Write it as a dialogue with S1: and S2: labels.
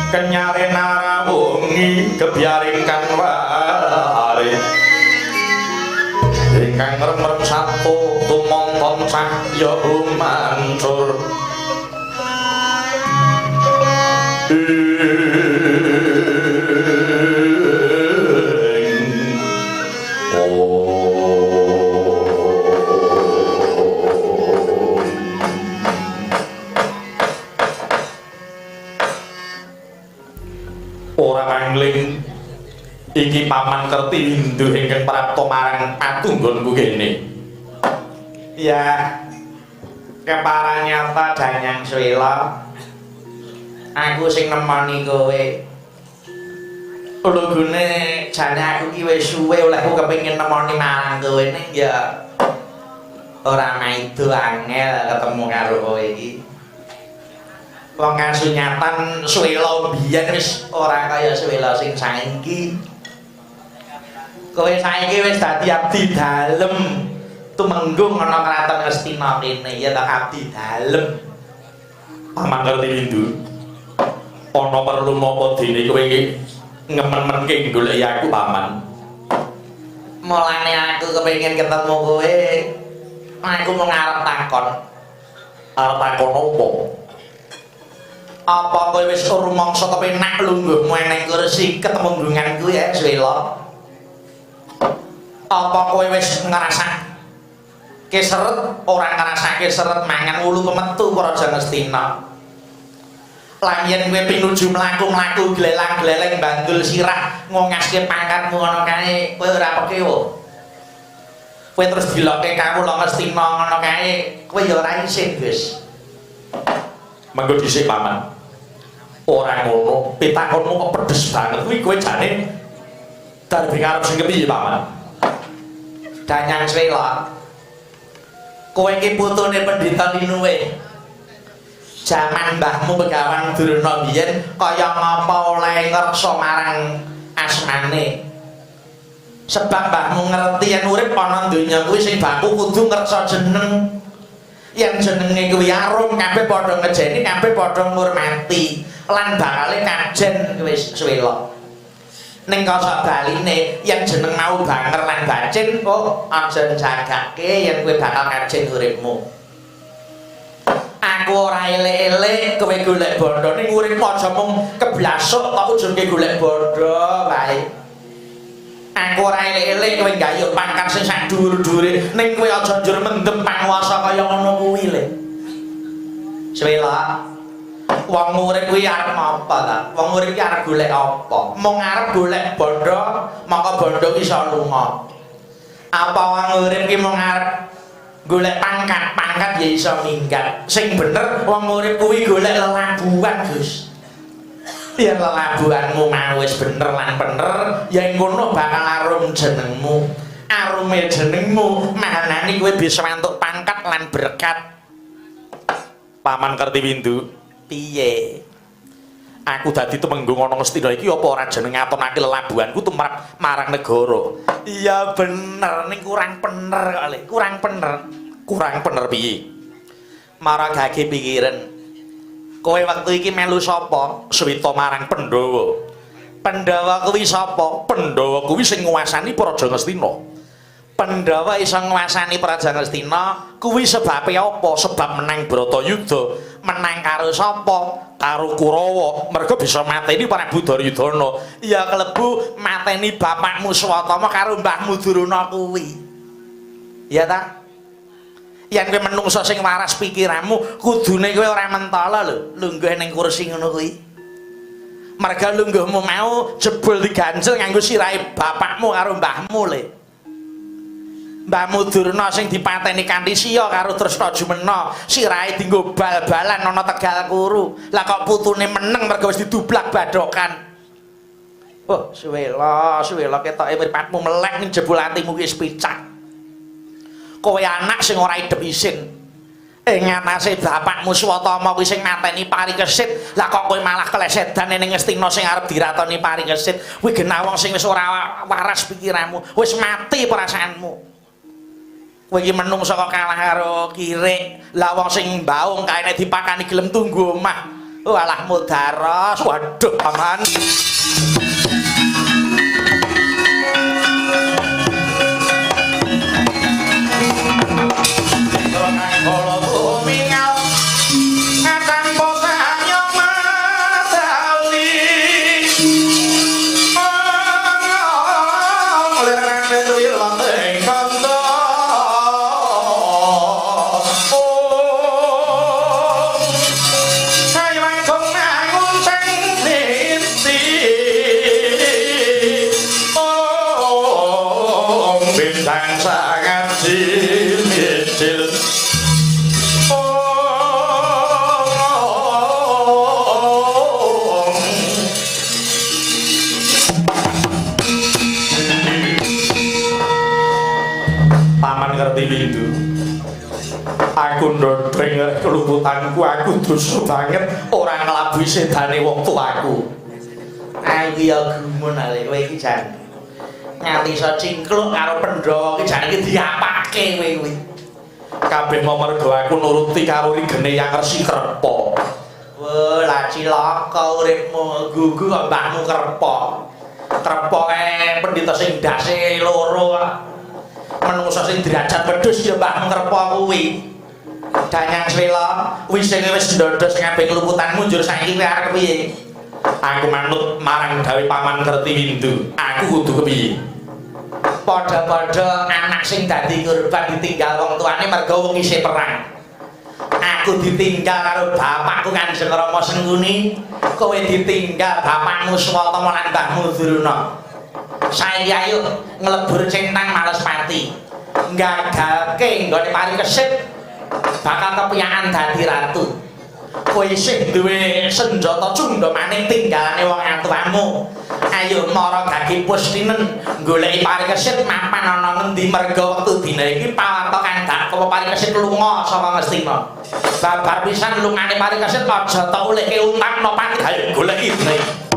S1: kenyare narawungi gebyaring kang wari ingkang rem-rem satu tumongkon cahya mancur ora mangling iki paman kerti hindu ingkang prapta marang patunggonku kene ya keparanyata danyang swela aku sing nemoni kowe lugune jane aku ki wis suwe olehku kepengin nemoni marang kowe ning ya ora maido angel ketemu karo kowe iki wong kasunyatan swela biyen wis ora kaya swela sing saiki kowe saiki wis dadi abdi dalem tumenggung ana kraton Ngastina kene ya ta abdi dalem paman ngerti Windu ana perlu napa dene kowe iki ngemen-menke golek aku paman mulane aku kepengin ketemu kowe aku mau ngarep takon apa apa kowe wis rumangsa kepenak lungguhmu nang kursi ketemu gunganku ya Swela apa kowe wis ngerasa keseret ora ngrasake seret mangan ulu pemetu Praja Ngastina lan yen kowe pinuju mlaku-mlaku glelang-gleleng bandul sirah ngongaske pangkatmu ngono kae kowe ora pekewo kowe terus diloke kawula Ngastina ngono kae kowe ya ora isin Gus mengko dhisik paman ora ngono pitakonmu kok pedes banget kuwi kowe jane darbi karep sing kepiye paman Danyang Swela kowe iki putune Pendhita Linuwe jaman mbahmu Begawan Durna biyen kaya ngapa oleh ngreksa marang asmane sebab mbahmu ngerti yen urip ana donya kuwi sing baku kudu ngreksa jeneng yen jenenge kuwi arum kabeh padha ngejeni kabeh padha ngurmati lan bakale kajen wis Swela ning kasa baline yen jeneng mau banger lan bacin kok aja jagake yen kowe bakal kajen uripmu aku ora elek-elek kowe golek bondo ning uripmu aja mung keblasuk kok ujungke golek bondo wae aku ora elek-elek kowe gayut pangkat sing sak dhuwur-dhuwure ning kowe aja njur mendem panguwasa kaya ngono kuwi le Swela wong urip kuwi arep apa ta? Wong urip iki arep golek apa? Mung arep golek bondo, maka bondo iso lunga. Apa wong urip iki mung arep golek pangkat, pangkat ya iso minggat. Sing bener wong urip kuwi golek lelabuhan, Gus. Yen lelabuhanmu mau wis bener lan bener, ya ngono bakal arum jenengmu. Arume jenengmu manani kowe bisa entuk pangkat lan berkat. Paman Kertiwindu piye aku dadi temenggung ana Ngastina iki apa ora jeneng ngatonake lelabuhanku tumrap marang negara iya bener ning kurang bener kok Le kurang bener piye maragake pikiran kowe wektu iki melu sapa swita marang Pandhawa kuwi sapa Pandhawa kuwi sing nguasani Praja Ngastina Pandhawa iso nguasani Praja Ngastina kuwi sebabe apa sebab menang Bratayuda menang karo sapa karo Kurawa mergo bisa mateni Prabu Duryudana ya kelebu mateni bapakmu Swatama karo mbahmu Durna kuwi ya ta yen kowe menungsa sing waras pikiranmu kudune kowe ora mentala lho lungguh ning kursi ngono kuwi merga lungguhmu mau jebul diganjel nganggo sirahe bapakmu karo mbahmu le Mbahmu Durna sing dipateni kanthi siya karo Tresna Jumena sirahe dienggo bal-balan ana Tegal Kuru lah kok putune meneng mergo wis didublak badokan oh Swela ketoke mripatmu melek ning jebul atimu ki wis picak kowe anak sing ora idep isin ing atase bapakmu Swatama kuwi sing mateni Parikesit lah kok kowe malah klesedan ning Ngastina sing arep diratoni Parikesit kuwi genah wong sing wis ora waras pikiranmu wis mati perasaanmu kowe iki menungsa kok kalah karo Kirik. Lah wong sing mbaung kaene dipakani gelem tunggu omah. Walah mudaros. Waduh, paman. Aku ndodreng kelumputanku, aku dosa banget ora ngelabui sedane wong tuaku. Aku ya gumun ale kowe iki jan. Nganti iso cingkluk karo Pandhawa iki jan iki diapake kowe kuwi. Kabeh mergo aku nuruti karo rigene Yang Resi Krepa. Wah, lah cilaka uripmu, gugu kok mbahmu Krepa. Krepa pendhita sing dase loro. Menungso sing derajat wedhus ya mbahmu Krepa kuwi. Danyang Srila, wis ndodos ngabeh kelumputanmu njur saiki kowe arep piye? Aku manut marang gawe Paman Kertiwindu. Aku kudu kepiye? Padha-padha anak sing dadi korban ditinggal wong tuane mergo wong isih perang. Aku ditinggal karo bapakku Kanjeng Rama Sengkuni, kowe ditinggal bapakmu Swatama lan mbahmu Duruna. Saiki ayo nglebur Cintang Malespati. Nggagalke nggone Parikesit bakal kepiyakan dadi ratu. Kowe isih duwe senjata cundha maning tinggalane wong atuamu. Ayo mara gagi Pustinen goleki Parikesit mapan ana ngendi merga wektu dina iki pawatokan Dakwa Parikesit lunga saka Ngastina. Babar pisan lungane Parikesit aja tak olehke utang nopati ayo goleki dina iki.